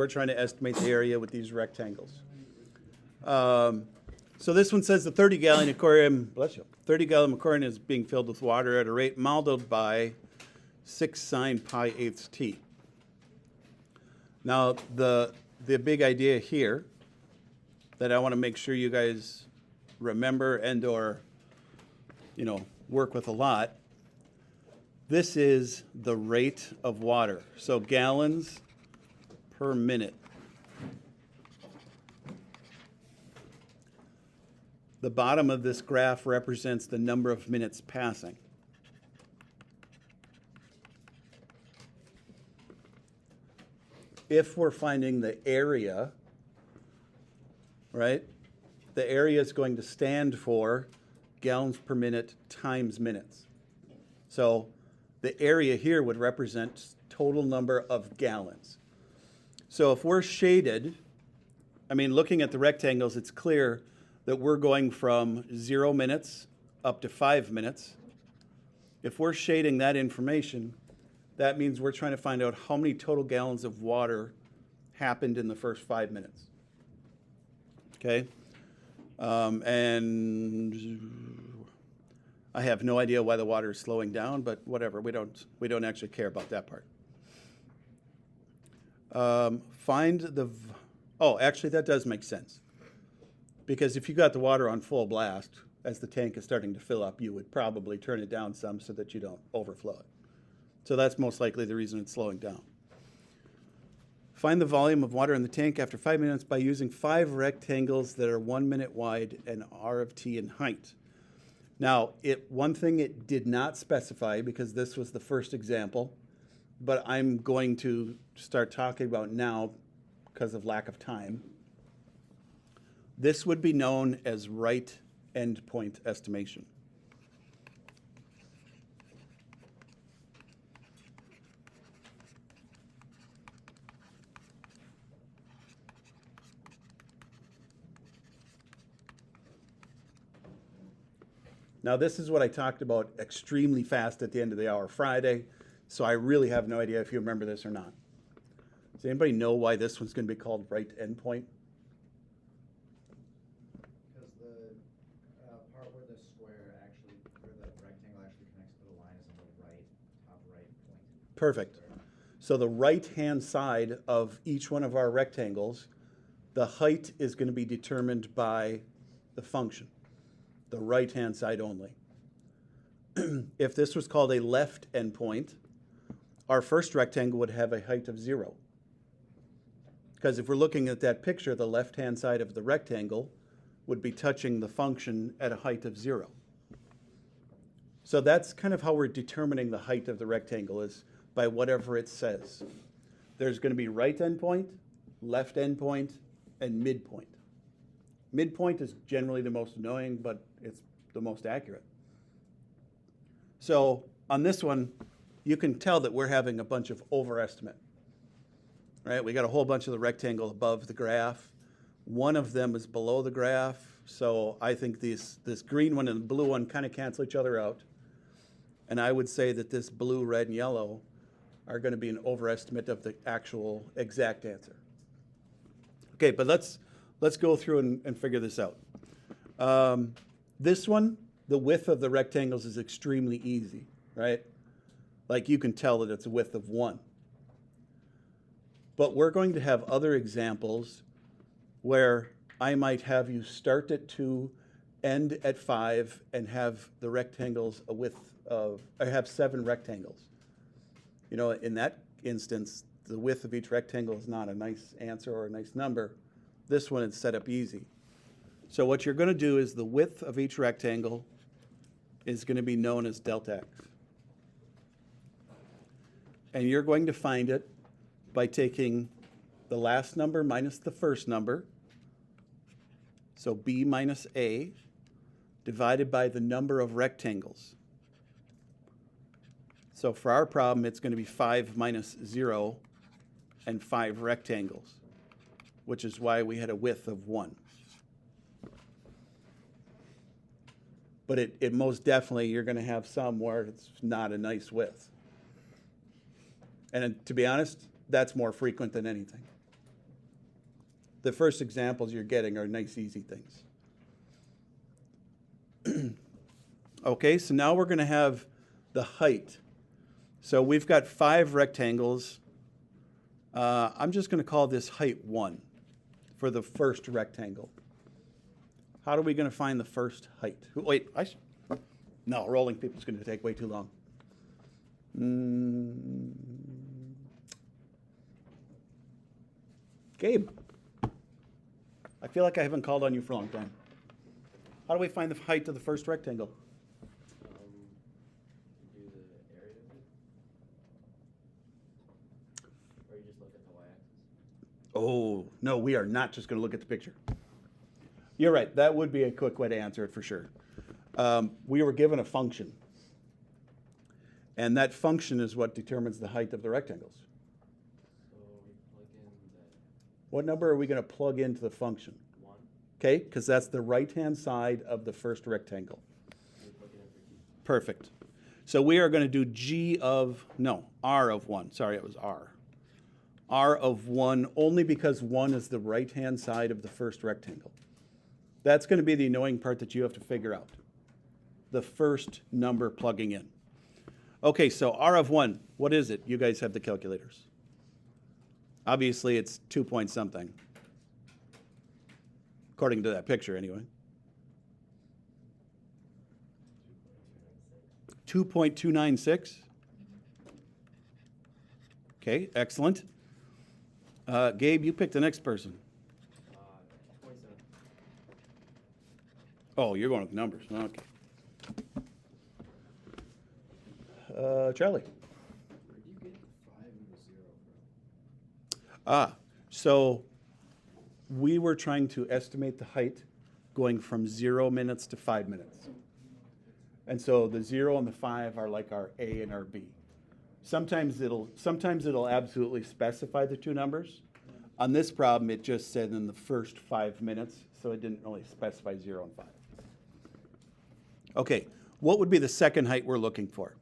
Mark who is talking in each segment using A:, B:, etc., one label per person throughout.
A: We're trying to estimate the area with these rectangles. So this one says the 30-gallon aquarium, bless you, 30-gallon aquarium is being filled with water at a rate modeled by 6 sine pi eighths t. Now, the big idea here that I want to make sure you guys remember and or, work with a lot, this is the rate of water. So gallons per minute. The bottom of this graph represents the number of minutes passing. If we're finding the area, right, the area is going to stand for gallons per minute times minutes. So the area here would represent total number of gallons. So if we're shaded, looking at the rectangles, it's clear that we're going from 0 minutes up to 5 minutes. If we're shading that information, that means we're trying to find out how many total gallons of water happened in the first 5 minutes. Okay? And I have no idea why the water is slowing down, but whatever. We don't actually care about that part. Actually, that does make sense. Because if you got the water on full blast, as the tank is starting to fill up, you would probably turn it down some so that you don't overflow it. So that's most likely the reason it's slowing down. Find the volume of water in the tank after 5 minutes by using 5 rectangles that are 1 minute wide and R of t in height. Now, one thing it did not specify, because this was the first example, but I'm going to start talking about now because of lack of time. This would be known as right endpoint estimation. Now, this is what I talked about extremely fast at the end of the hour Friday, so I really have no idea if you remember this or not. Does anybody know why this one's going to be called right endpoint?
B: Because the part where the rectangle actually connects to the line is on the top right point.
A: Perfect. So the right-hand side of each one of our rectangles, the height is going to be determined by the function. The right-hand side only. If this was called a left endpoint, our first rectangle would have a height of 0. Because if we're looking at that picture, the left-hand side of the rectangle would be touching the function at a height of 0. So that's kind of how we're determining the height of the rectangle, is by whatever it says. There's going to be right endpoint, left endpoint, and midpoint. Midpoint is generally the most annoying, but it's the most accurate. So on this one, you can tell that we're having a bunch of overestimate. Right? We got a whole bunch of the rectangle above the graph. One of them is below the graph, so I think this green one and the blue one kind of cancel each other out. And I would say that this blue, red, and yellow are going to be an overestimate of the actual exact answer. Okay, but let's go through and figure this out. This one, the width of the rectangles is extremely easy, right? Like you can tell that it's a width of 1. But we're going to have other examples where I might have you start at 2, end at 5, and have the rectangles a width of, I have 7 rectangles. In that instance, the width of each rectangle is not a nice answer or a nice number. This one is set up easy. So what you're going to do is the width of each rectangle is going to be known as delta x. And you're going to find it by taking the last number minus the first number, so b minus a, divided by the number of rectangles. So for our problem, it's going to be 5 minus 0 and 5 rectangles, which is why we had a width of 1. But it most definitely, you're going to have some where it's not a nice width. And to be honest, that's more frequent than anything. The first examples you're getting are nice, easy things. Okay, so now we're going to have the height. So we've got 5 rectangles. I'm just going to call this height 1 for the first rectangle. How are we going to find the first height? Wait, no, rolling people's going to take way too long. Gabe, I feel like I haven't called on you for a long time. How do we find the height of the first rectangle?
C: Do the area of it? Or you just look at the y-axis?
A: Oh, no, we are not just going to look at the picture. You're right. That would be a quick way to answer it for sure. We were given a function. And that function is what determines the height of the rectangles.
C: So we plug in the
A: What number are we going to plug into the function?
C: 1,
A: Okay, because that's the right-hand side of the first rectangle.
C: and we plug it in for t.
A: Perfect. So we are going to do R of 1. Sorry, it was R. R of 1 only because 1 is the right-hand side of the first rectangle. That's going to be the annoying part that you have to figure out. The first number plugging in. Okay, so R of 1, what is it? You guys have the calculators. Obviously, it's 2 point something. According to that picture, anyway. 2.296. Okay, excellent. Gabe, you pick the next person.
C: 27.
A: Oh, you're going with numbers. Okay. Charlie.
B: Where do you get the 5 and the 0 from?
A: So we were trying to estimate the height going from 0 minutes to 5 minutes. And so the 0 and the 5 are like our A and our B. Sometimes it'll absolutely specify the two numbers. On this problem, it just said in the first 5 minutes, so it didn't really specify 0 and 5. Okay, what would be the second height we're looking for?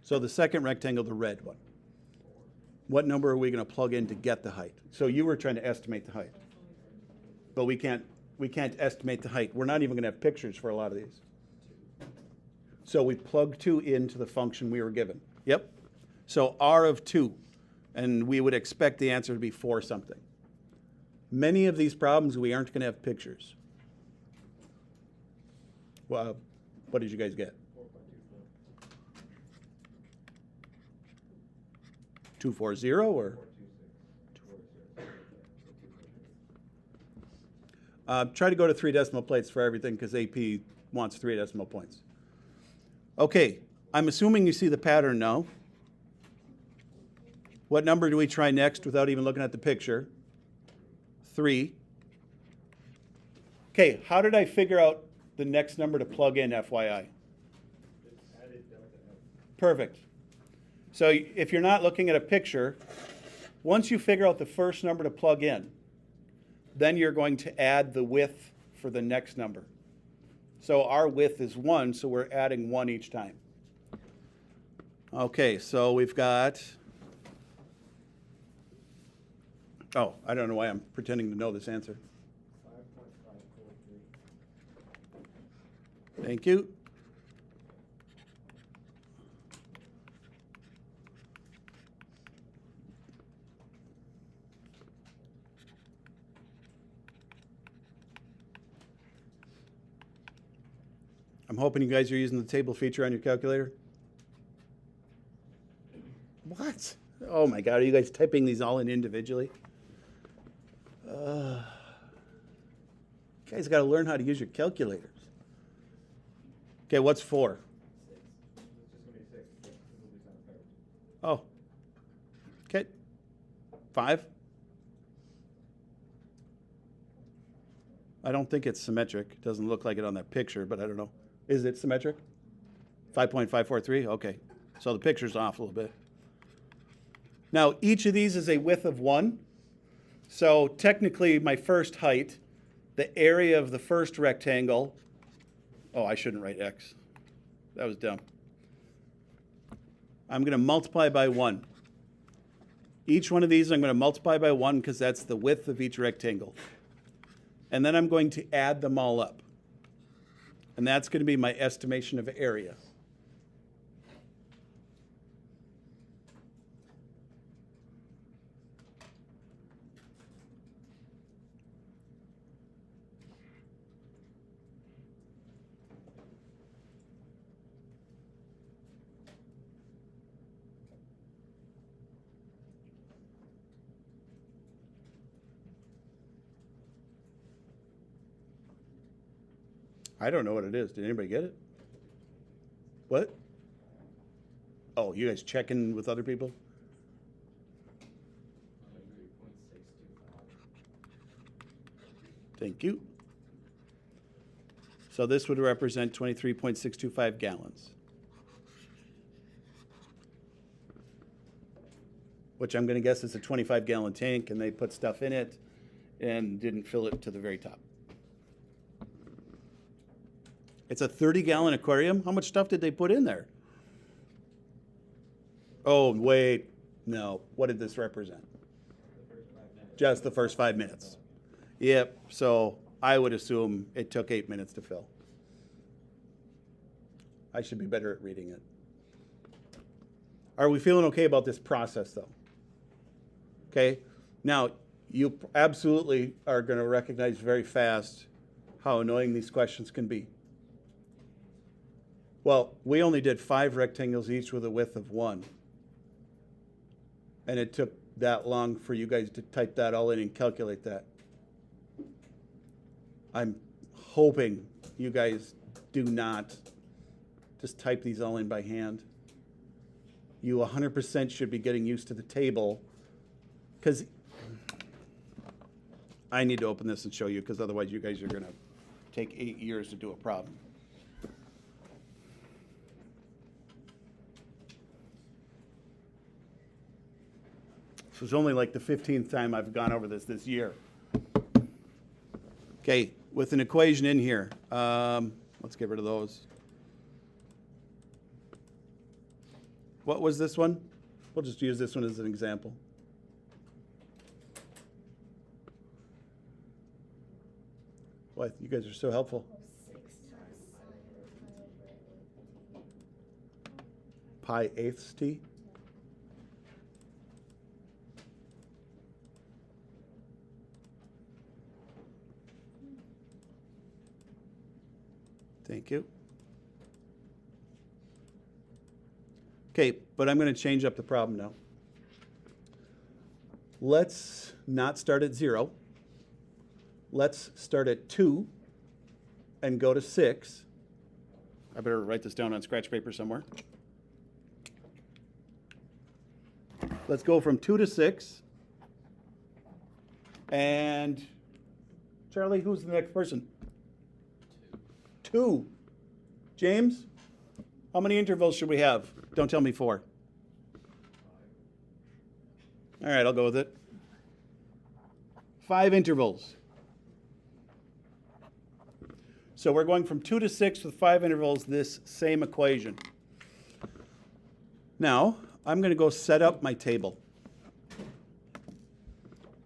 A: So the second rectangle, the red one. What number are we going to plug in to get the height? So you were trying to estimate the height. But we can't estimate the height. We're not even going to have pictures for a lot of these. So we plug 2 into the function we were given. Yep. So R of 2. And we would expect the answer to be 4 something. Many of these problems, we aren't going to have pictures. Well, what did you guys get? 240 or? Try to go to 3 decimal places for everything because AP wants 3 decimal points. Okay, I'm assuming you see the pattern now. What number do we try next without even looking at the picture? 3. Okay, how did I figure out the next number to plug in, FYI? Perfect. So if you're not looking at a picture, once you figure out the first number to plug in, then you're going to add the width for the next number. So our width is 1, so we're adding 1 each time. Okay, so we've got, oh, I don't know why I'm pretending to know this answer.
B: 5.543.
A: Thank you. I'm hoping you guys are using the table feature on your calculator. What? Oh my God, are you guys typing these all in individually? You guys got to learn how to use your calculators. Okay, what's 4?
B: It's just going to be 6. This will be 7 thirds.
A: Oh. Okay. 5? I don't think it's symmetric. It doesn't look like it on that picture, but I don't know. Is it symmetric? 5.543? Okay. So the picture's off a little bit. Now, each of these is a width of 1. So technically, my first height, the area of the first rectangle, oh, I shouldn't write x. That was dumb. I'm going to multiply by 1. Each one of these I'm going to multiply by 1 because that's the width of each rectangle. And then I'm going to add them all up. And that's going to be my estimation of area. I don't know what it is. Did anybody get it? What? Oh, you guys checking with other people?
C: 23.625.
A: Thank you. So this would represent 23.625 gallons. Which I'm going to guess is a 25-gallon tank, and they put stuff in it and didn't fill it to the very top. It's a 30-gallon aquarium? How much stuff did they put in there? Oh, wait. No. What did this represent? Just the first 5 minutes. Yep. So I would assume it took 8 minutes to fill. I should be better at reading it. Are we feeling okay about this process, though? Okay. Now, you absolutely are going to recognize very fast how annoying these questions can be. Well, we only did 5 rectangles each with a width of 1. And it took that long for you guys to type that all in and calculate that. I'm hoping you guys do not just type these all in by hand. You 100% should be getting used to the table, because I need to open this and show you, because otherwise you guys are going to take 8 years to do a problem. This was only like the 15th time I've gone over this year. Okay, with an equation in here, let's get rid of those. What was this one? We'll just use this one as an example. Boy, you guys are so helpful. Pi eighths t. Thank you. Okay, but I'm going to change up the problem now. Let's not start at 0. Let's start at 2 and go to 6. I better write this down on scratch paper somewhere. Let's go from 2 to 6. And Charlie, who's the next person? 2. James, how many intervals should we have? Don't tell me 4. All right, I'll go with it. 5 intervals. So we're going from 2 to 6 with 5 intervals, this same equation. Now, I'm going to go set up my table,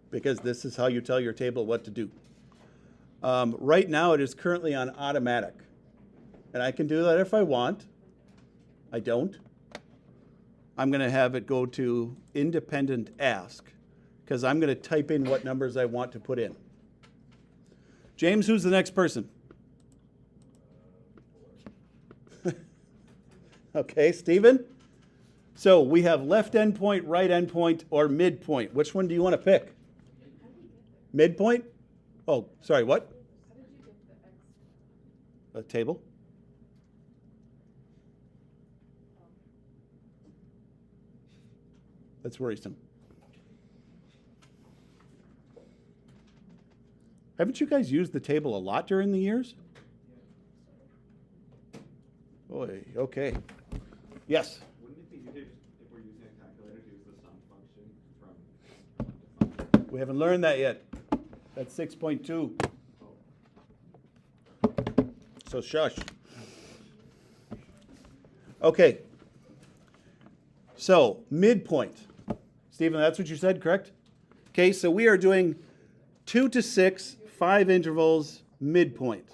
A: because this is how you tell your table what to do. Right now, it is currently on automatic. And I can do that if I want. I don't. I'm going to have it go to independent ask, because I'm going to type in what numbers I want to put in. James, who's the next person? Okay, Stephen? So we have left endpoint, right endpoint, or midpoint. Which one do you want to pick? Midpoint? Oh, sorry, what?
D: How did you get the X?
A: A table? That's worrisome. Haven't you guys used the table a lot during the years? Boy, okay. Yes?
E: Wouldn't it be easier if we're using a calculator to use the sum function from?
A: We haven't learned that yet. That's 6.2. So shush. Okay. So midpoint. Stephen, that's what you said, correct? Okay, so we are doing 2 to 6, 5 intervals, midpoint.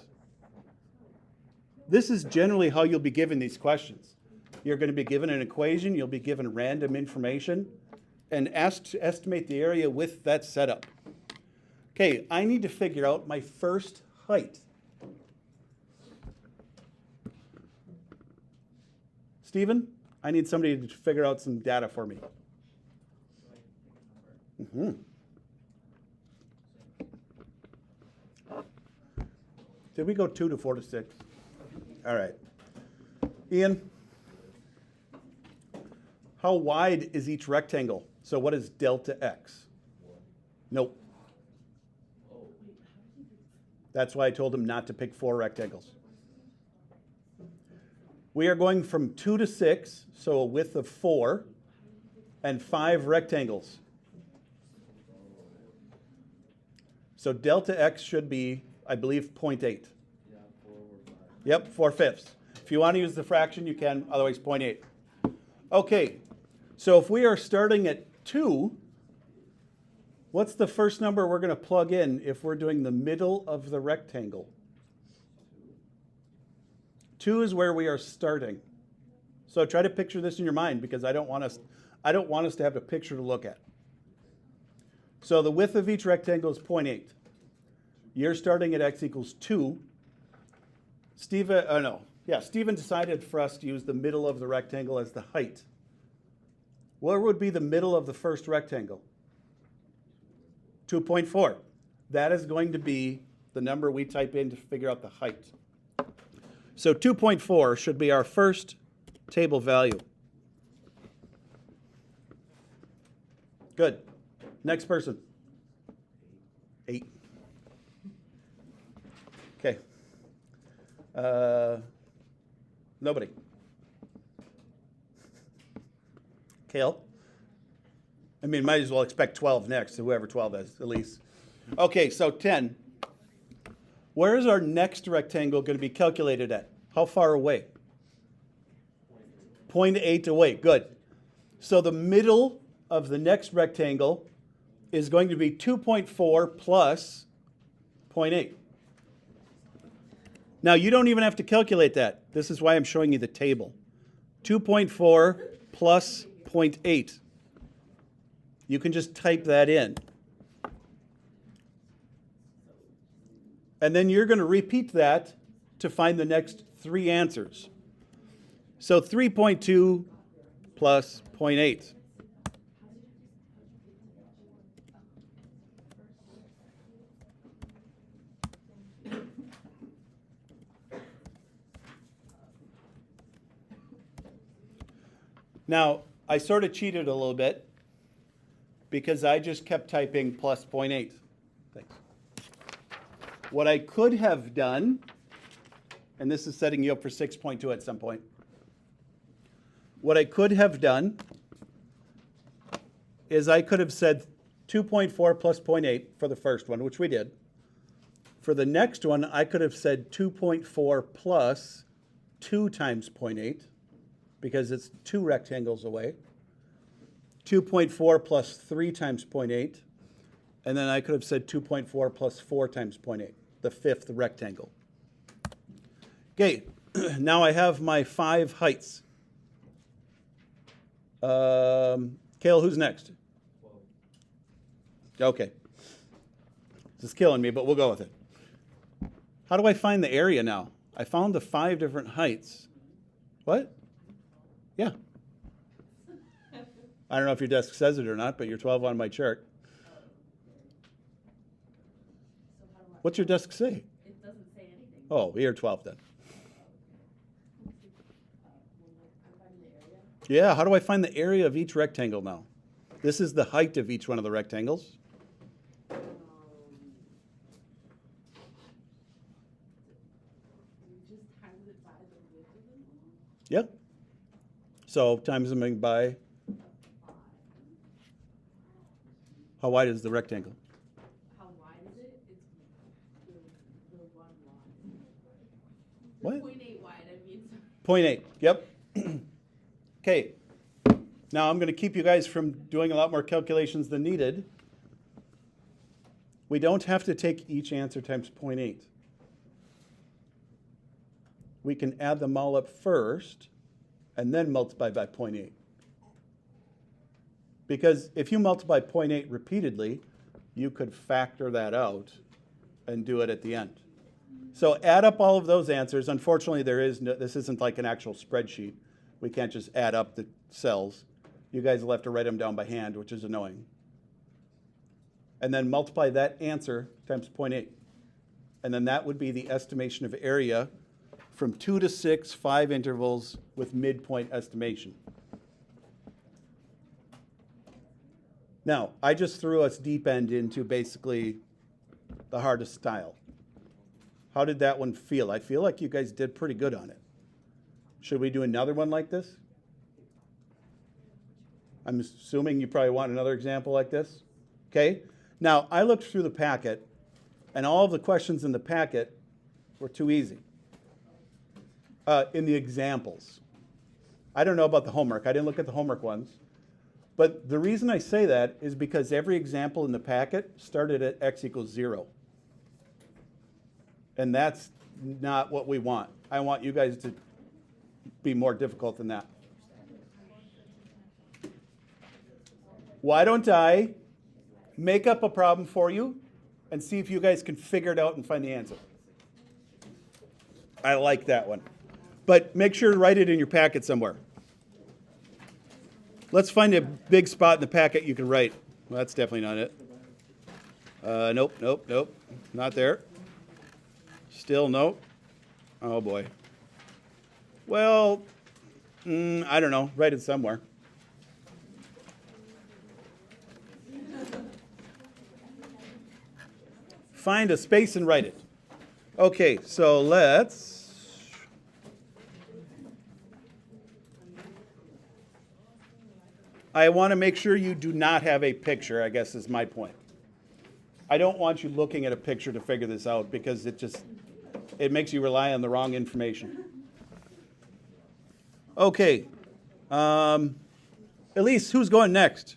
A: This is generally how you'll be given these questions. You're going to be given an equation, you'll be given random information, and asked to estimate the area with that setup. Okay, I need to figure out my first height. Stephen, I need somebody to figure out some data for me. Mm-hmm. Did we go 2 to 4 to 6? All right. Ian, how wide is each rectangle? So what is delta x? Nope. That's why I told him not to pick 4 rectangles. We are going from 2 to 6, so a width of 4, and 5 rectangles. So delta x should be, I believe, 0.8.
C: Yeah, 4 or 5.
A: Yep, 4/5. If you want to use the fraction, you can, otherwise 0.8. Okay, so if we are starting at 2, what's the first number we're going to plug in if we're doing the middle of the rectangle? 2 is where we are starting. So try to picture this in your mind because I don't want us to have a picture to look at. So the width of each rectangle is 0.8. You're starting at x equals 2. Stephen decided for us to use the middle of the rectangle as the height. Where would be the middle of the first rectangle? 2.4. That is going to be the number we type in to figure out the height. So 2.4 should be our first table value. Good. Next person. 8. Okay. Nobody. Kale? I mean, might as well expect 12 next, whoever 12 is, at least. Okay, so 10. Where is our next rectangle going to be calculated at? How far away? 0.8 away. Good. So the middle of the next rectangle is going to be 2.4 plus 0.8. Now, you don't even have to calculate that. This is why I'm showing you the table. 2.4 plus 0.8. You can just type that in. And then you're going to repeat that to find the next 3 answers. So 3.2 plus 0.8. Now, I sort of cheated a little bit because I just kept typing plus 0.8. Thanks. What I could have done, and this is setting you up for 6.2 at some point. What I could have done is I could have said 2.4 plus 0.8 for the first one, which we did. For the next one, I could have said 2.4 plus 2 times 0.8, because it's 2 rectangles away. 2.4 plus 3 times 0.8. And then I could have said 2.4 plus 4 times 0.8, the 5th rectangle. Okay, now I have my 5 heights. Kale, who's next?
C: 12.
A: Okay. This is killing me, but we'll go with it. How do I find the area now? I found the 5 different heights. What? Yeah. I don't know if your desk says it or not, but you're 12 on my chart. What's your desk say?
D: It doesn't say anything.
A: Oh, you're 12 then. Yeah, how do I find the area of each rectangle now? This is the height of each one of the rectangles.
D: You just times it by the width of them all?
A: Yep. So times them by, how wide is the rectangle?
D: How wide is it? It's the 1 wide.
A: What?
D: 0.8 wide, I mean.
A: 0.8, yep. Okay, Now I'm going to keep you guys from doing a lot more calculations than needed. We don't have to take each answer times 0.8. We can add them all up first and then multiply by 0.8. Because if you multiply 0.8 repeatedly, you could factor that out and do it at the end. So add up all of those answers. Unfortunately, this isn't like an actual spreadsheet. We can't just add up the cells. You guys will have to write them down by hand, which is annoying. And then multiply that answer times 0.8. And then that would be the estimation of area from 2 to 6, 5 intervals with midpoint estimation. Now, I just threw us deep end into basically the hardest style. How did that one feel? I feel like you guys did pretty good on it. Should we do another one like this? I'm assuming you probably want another example like this. Okay? Now, I looked through the packet, and all of the questions in the packet were too easy. In the examples. I don't know about the homework. I didn't look at the homework ones. But the reason I say that is because every example in the packet started at x equals 0. And that's not what we want. I want you guys to be more difficult than that. Why don't I make up a problem for you and see if you guys can figure it out and find the answer? I like that one. But make sure to write it in your packet somewhere. Let's find a big spot in the packet you can write. Well, that's definitely not it. Nope. Not there. Still nope. Oh, boy. Well, I don't know. Write it somewhere. Find a space and write it. Okay, so let's... I want to make sure you do not have a picture, I guess is my point. I don't want you looking at a picture to figure this out because it makes you rely on the wrong information. Okay. Elise, who's going next?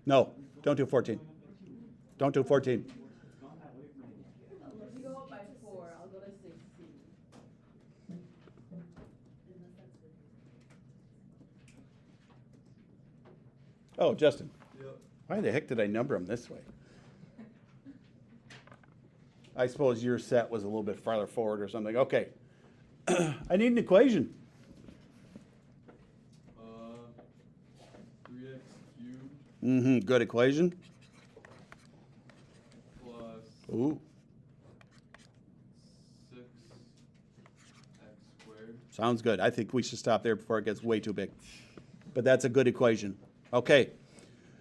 A: No, don't do 14. Don't do 14.
D: If you go up by 4, I'll go to 16.
A: Oh, Justin. Yep. Why the heck did I number them this way? I suppose your set was a little bit farther forward or something. Okay. I need an equation.
C: 3x cubed
A: Mm-hmm. Good equation.
C: plus
A: Ooh.
C: 6x squared.
A: Sounds good. I think we should stop there before it gets way too big. But that's a good equation. Okay.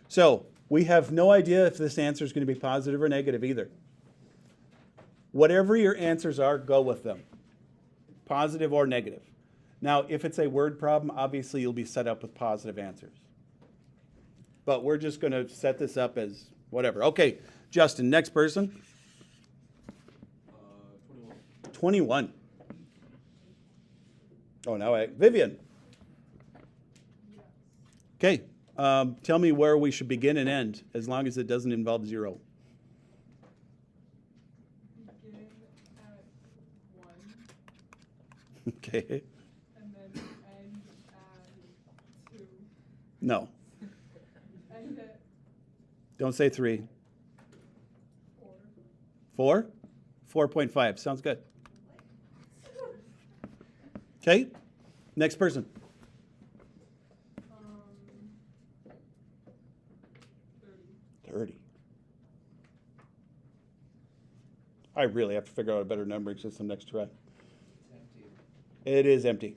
A: So we have no idea if this answer is going to be positive or negative either. Whatever your answers are, go with them. Positive or negative. Now, if it's a word problem, obviously you'll be set up with positive answers. But we're just going to set this up as whatever. Okay, Justin, next person.
C: 21.
A: 21. Oh, now Vivian. Okay, tell me where we should begin and end, as long as it doesn't involve 0.
F: Begin at 1
A: Okay,
F: and then end at 2.
A: no,
F: End at
A: don't say 3.
F: 4.
A: 4? 4.5, sounds good. Okay, next person.
F: 30.
A: 30. I really have to figure out a better numbering system next try.
B: Empty.
A: It is empty.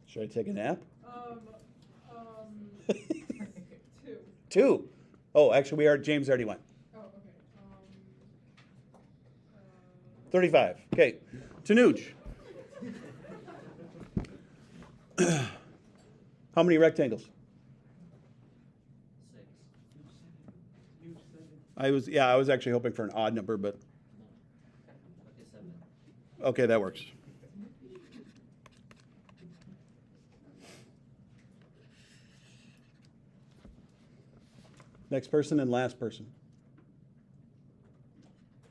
A: Should I take a nap?
F: 2.
A: 2. Oh, actually, James already went.
F: Oh, okay.
A: 35. Okay. Tanuj. How many rectangles?
B: 6.
A: I was actually hoping for an odd number, but
C: Okay, 7.
A: okay, that works. Next person and last person.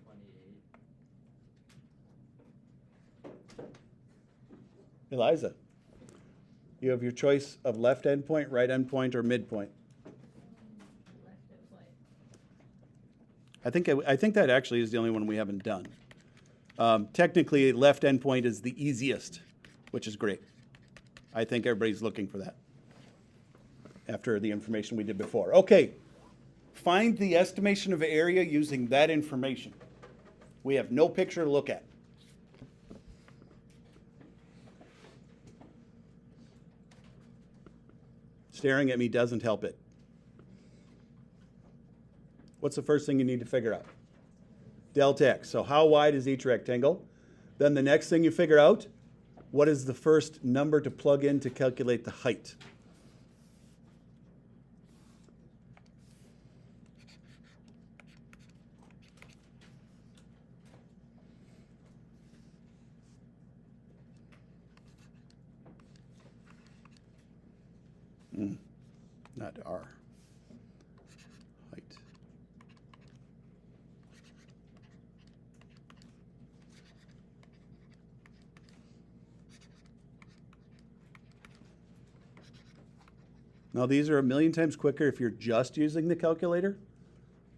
C: 28.
A: Eliza, you have your choice of left endpoint, right endpoint, or midpoint.
F: Left and right.
A: I think that actually is the only one we haven't done. Technically, left endpoint is the easiest, which is great. I think everybody's looking for that after the information we did before. Okay, find the estimation of area using that information. We have no picture to look at. Staring at me doesn't help it. What's the first thing you need to figure out? Delta X. So how wide is each rectangle? Then the next thing you figure out, what is the first number to plug in to calculate the height? Not R. Height. Now these are a million times quicker if you're just using the calculator.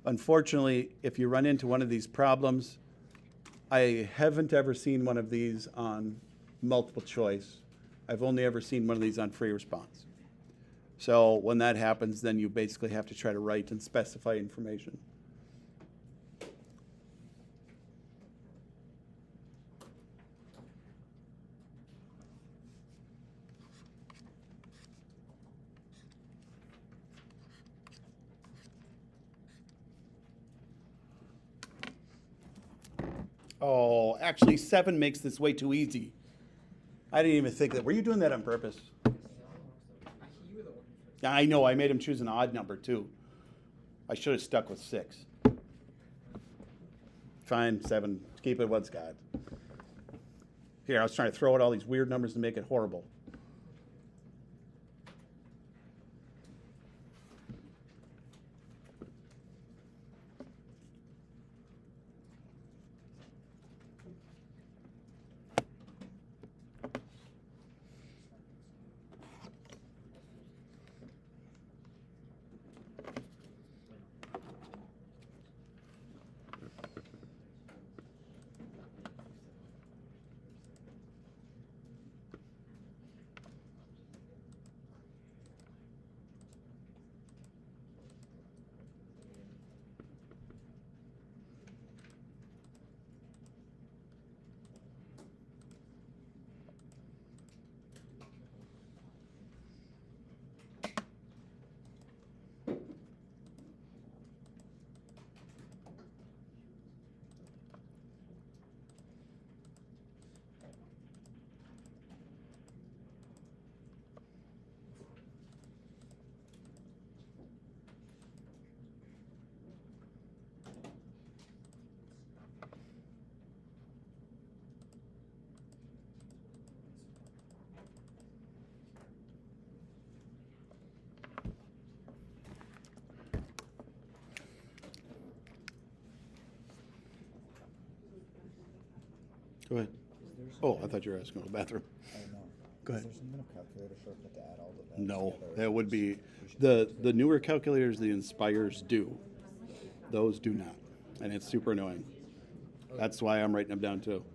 A: Unfortunately, if you run into one of these problems, I haven't ever seen one of these on multiple choice. I've only ever seen one of these on free response. So when that happens, then you basically have to try to write and specify information. Oh, actually 7 makes this way too easy. I didn't even think that. Were you doing that on purpose? Yeah, I know. I made him choose an odd number too. I should have stuck with 6. Fine, 7. Keep it what's got. Here, I was trying to throw out all these weird numbers to make it horrible. Go ahead. Oh, I thought you were asking to the bathroom.
B: I don't know.
A: Go ahead.
B: Is there some kind of calculator shortcut to add all of that
A: No,
B: together?
A: that would be,
B: We should-
A: the newer calculators, the Inspires do. Those do not, and it's super annoying. That's why I'm writing them down too.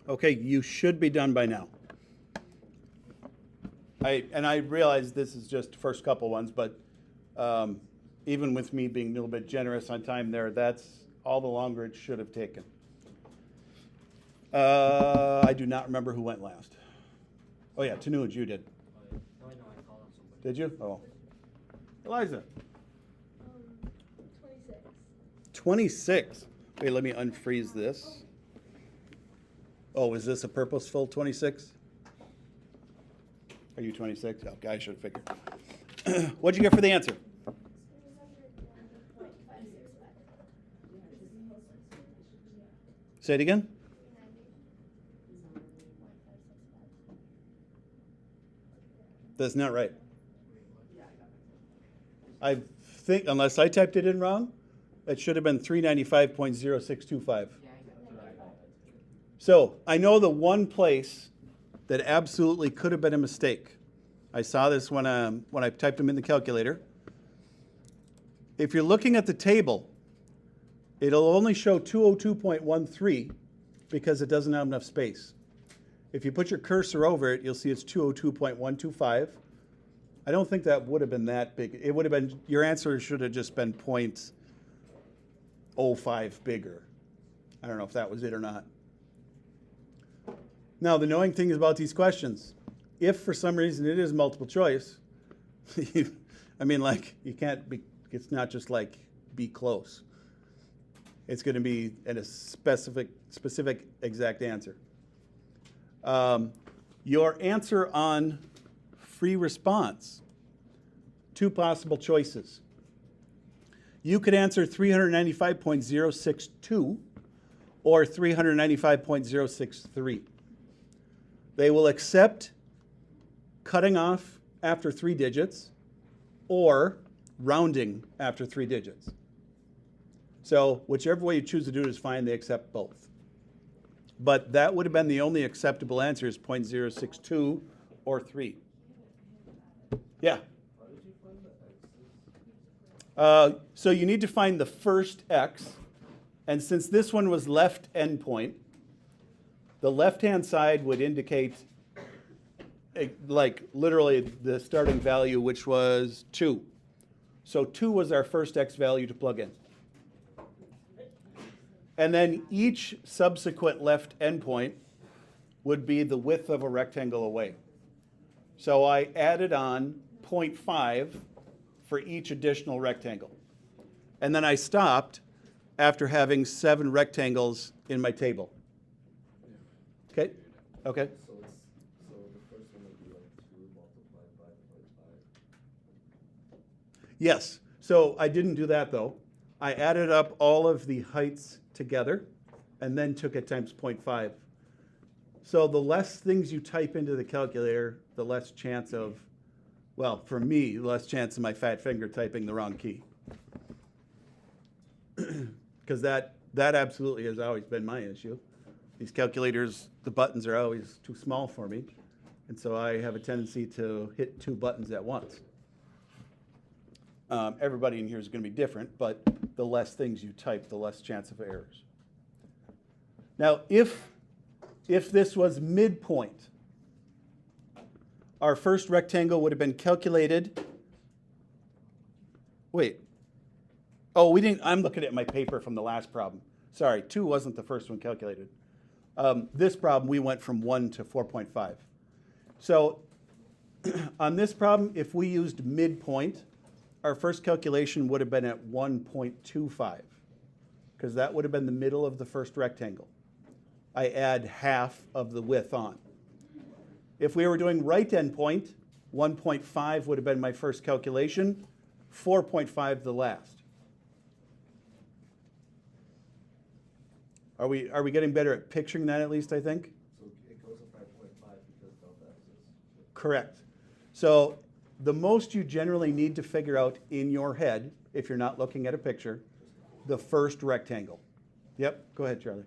A: Okay, you should be done by now. I realize this is just first couple ones, but even with me being a little bit generous on time there, that's all the longer it should have taken. I do not remember who went last. Oh yeah, Tanuj, you did.
C: No, I know, I called on somebody.
A: Did you? Oh. Eliza.
G: 26.
A: 26. Wait, let me unfreeze this. Oh, is this a purposeful 26? Are you 26? Oh, I should have figured. What'd you get for the answer? Say it again. That's not right. I think, unless I typed it in wrong, it should have been 395.0625. So I know the one place that absolutely could have been a mistake. I saw this when I typed them in the calculator. If you're looking at the table, it'll only show 202.13 because it doesn't have enough space. If you put your cursor over it, you'll see it's 202.125. I don't think that would have been that big. It would have been, your answer should have just been 0.05 bigger. I don't know if that was it or not. Now, the annoying thing is about these questions, if for some reason it is multiple choice, I mean, like, you can't be, it's not just like be close. It's going to be at a specific exact answer. Your answer on free response, two possible choices. You could answer 395.062 or 395.063. They will accept cutting off after 3 digits or rounding after 3 digits. So whichever way you choose to do it is fine, they accept both. But that would have been the only acceptable answer is 0.062 or 3. Yeah? So you need to find the first x, and since this one was left endpoint, the left-hand side would indicate like literally the starting value, which was 2. So 2 was our first x value to plug in. And then each subsequent left endpoint would be the width of a rectangle away. So I added on 0.5 for each additional rectangle. And then I stopped after having 7 rectangles in my table. Okay? Okay.
H: So the first one would be like 2 multiplied by 0.5.
A: Yes. So I didn't do that though. I added up all of the heights together and then took it times 0.5. So the less things you type into the calculator, the less chance of, well, for me, the less chance of my fat finger typing the wrong key. Because that absolutely has always been my issue. These calculators, the buttons are always too small for me. And so I have a tendency to hit 2 buttons at once. Everybody in here is going to be different, but the less things you type, the less chance of errors. Now, if this was midpoint, our first rectangle would have been calculated. Wait. Oh, we didn't. I'm looking at my paper from the last problem. Sorry, 2 wasn't the first one calculated. This problem, we went from 1 to 4.5. So on this problem, if we used midpoint, our first calculation would have been at 1.25, because that would have been the middle of the first rectangle. I add half of the width on. If we were doing right endpoint, 1.5 would have been my first calculation, 4.5 the last. Are we getting better at picturing that at least, I think?
H: So it goes up by 0.5 because delta x is.
A: Correct. So the most you generally need to figure out in your head, if you're not looking at a picture, the first rectangle. Yep, go ahead, Charlie.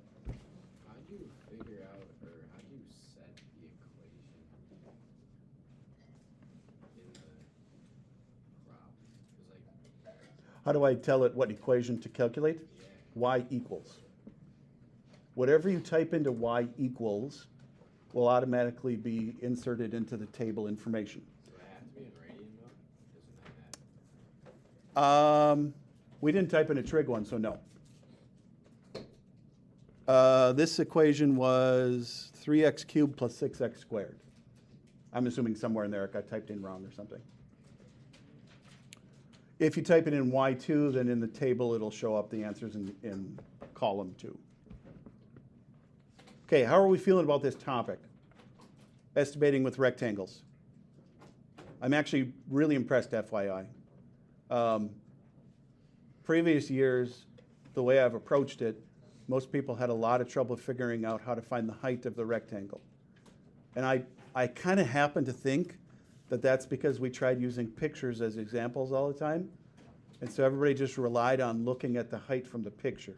I: How do you figure out, or how do you set the equation in the crop? 'Cause like,
A: How do I tell it what equation to calculate?
I: yeah,
A: Y equals. whatever you type into y equals will automatically be inserted into the table information.
I: Do I have to be in radian though? Doesn't that matter?
A: We didn't type in a trig one, so no. This equation was 3x cubed plus 6x squared. I'm assuming somewhere in there it got typed in wrong or something. If you type it in y2, then in the table it'll show up the answers in column 2. Okay, how are we feeling about this topic? Estimating with rectangles. I'm actually really impressed, FYI. Previous years, the way I've approached it, most people had a lot of trouble figuring out how to find the height of the rectangle. And I kind of happen to think that that's because we tried using pictures as examples all the time. And so everybody just relied on looking at the height from the picture.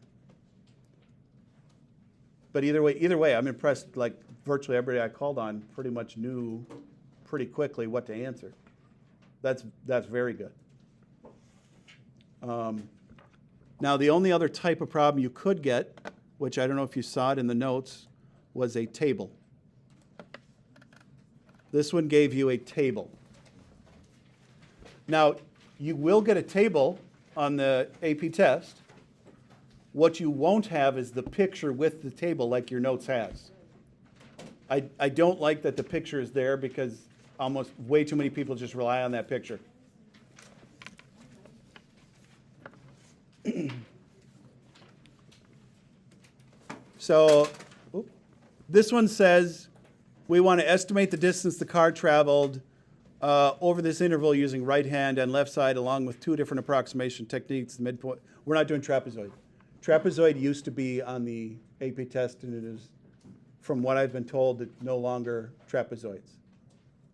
A: But either way, I'm impressed, like virtually everybody I called on pretty much knew pretty quickly what to answer. That's very good. Now, the only other type of problem you could get, which I don't know if you saw it in the notes, was a table. This one gave you a table. Now, you will get a table on the AP test. What you won't have is the picture with the table like your notes has. I don't like that the picture is there because almost way too many people just rely on that picture. So this one says we want to estimate the distance the car traveled over this interval using right hand and left side along with two different approximation techniques. The midpoint. We're not doing trapezoid. Trapezoid used to be on the AP test, and it is, from what I've been told, it's no longer trapezoids.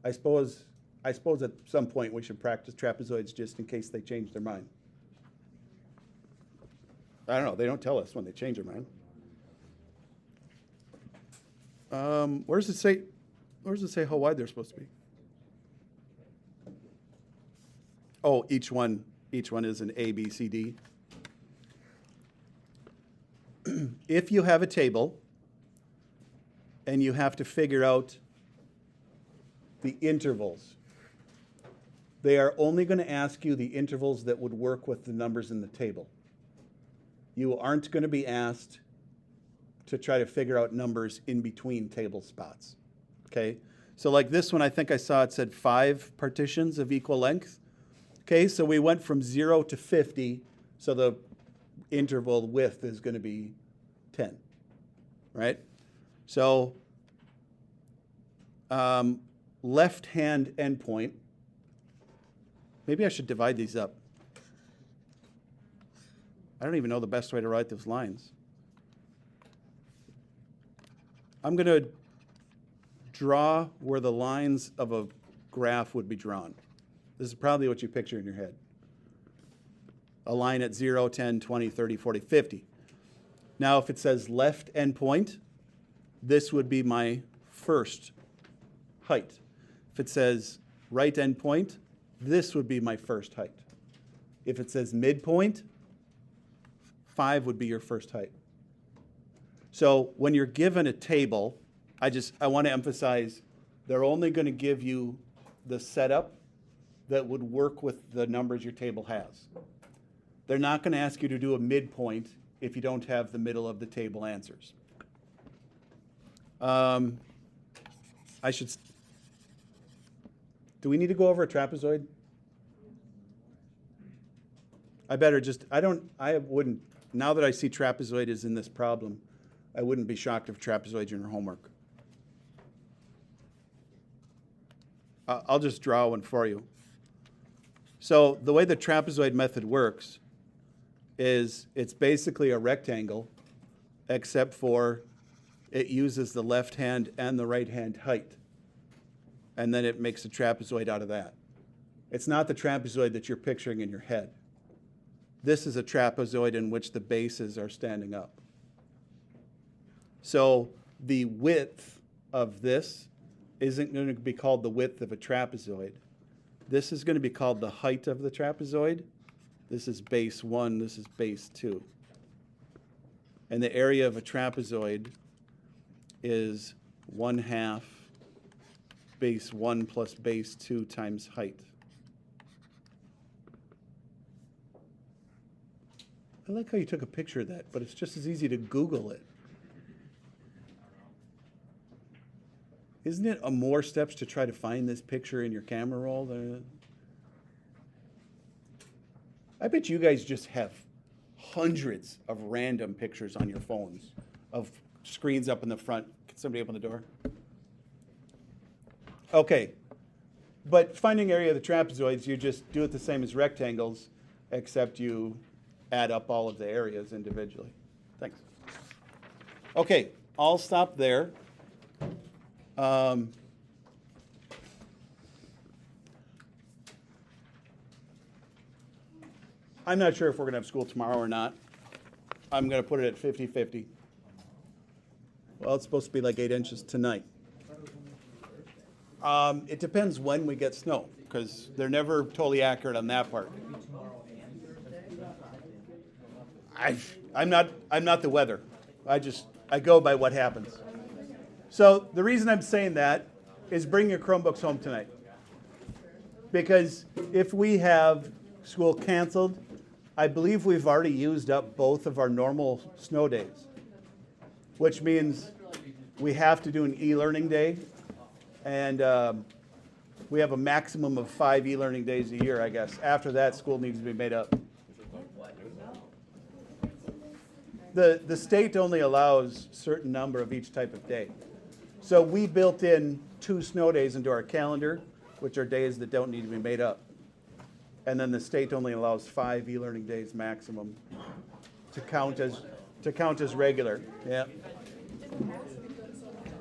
A: I suppose at some point we should practice trapezoids just in case they change their mind. I don't know. They don't tell us when they change their mind. Where does it say how wide they're supposed to be? Oh, each one is an A, B, C, D. If you have a table and you have to figure out the intervals, they are only going to ask you the intervals that would work with the numbers in the table. You aren't going to be asked to try to figure out numbers in between table spots. Okay? So like this one, I think I saw it said 5 partitions of equal length. Okay, so we went from 0 to 50, so the interval width is going to be 10, right? So left-hand endpoint, maybe I should divide these up. I don't even know the best way to write those lines. I'm going to draw where the lines of a graph would be drawn. This is probably what you picture in your head. A line at 0, 10, 20, 30, 40, 50. Now, if it says left endpoint, this would be my first height. If it says right endpoint, this would be my first height. If it says midpoint, 5 would be your first height. So when you're given a table, I want to emphasize they're only going to give you the setup that would work with the numbers your table has. They're not going to ask you to do a midpoint if you don't have the middle of the table answers. Do we need to go over a trapezoid? I wouldn't, now that I see trapezoid is in this problem, I wouldn't be shocked if trapezoid's in your homework. I'll just draw one for you. So the way the trapezoid method works is it's basically a rectangle, except for it uses the left hand and the right hand height. And then it makes a trapezoid out of that. It's not the trapezoid that you're picturing in your head. This is a trapezoid in which the bases are standing up. So the width of this isn't going to be called the width of a trapezoid. This is going to be called the height of the trapezoid. This is base 1, this is base 2. And the area of a trapezoid is 1/2 base 1 plus base 2 times height. I like how you took a picture of that, but it's just as easy to Google it. Isn't it more steps to try to find this picture in your camera roll? I bet you guys just have hundreds of random pictures on your phones of screens up in the front. Can somebody open the door? Okay, but finding area of the trapezoids, you just do it the same as rectangles, except you add up all of the areas individually. Thanks. Okay, I'll stop there. I'm not sure if we're going to have school tomorrow or not. I'm going to put it at 50-50. Well, it's supposed to be like 8 inches tonight. It depends when we get snow, because they're never totally accurate on that part. I'm not the weather. I go by what happens. So the reason I'm saying that is bring your Chromebooks home tonight. Because if we have school canceled, I believe we've already used up both of our normal snow days, which means we have to do an e-learning day, and we have a maximum of 5 e-learning days a year, I guess. After that, school needs to be made up. The state only allows a certain number of each type of day. So we built in 2 snow days into our calendar, which are days that don't need to be made up. And then the state only allows 5 e-learning days maximum to count as regular. Yeah.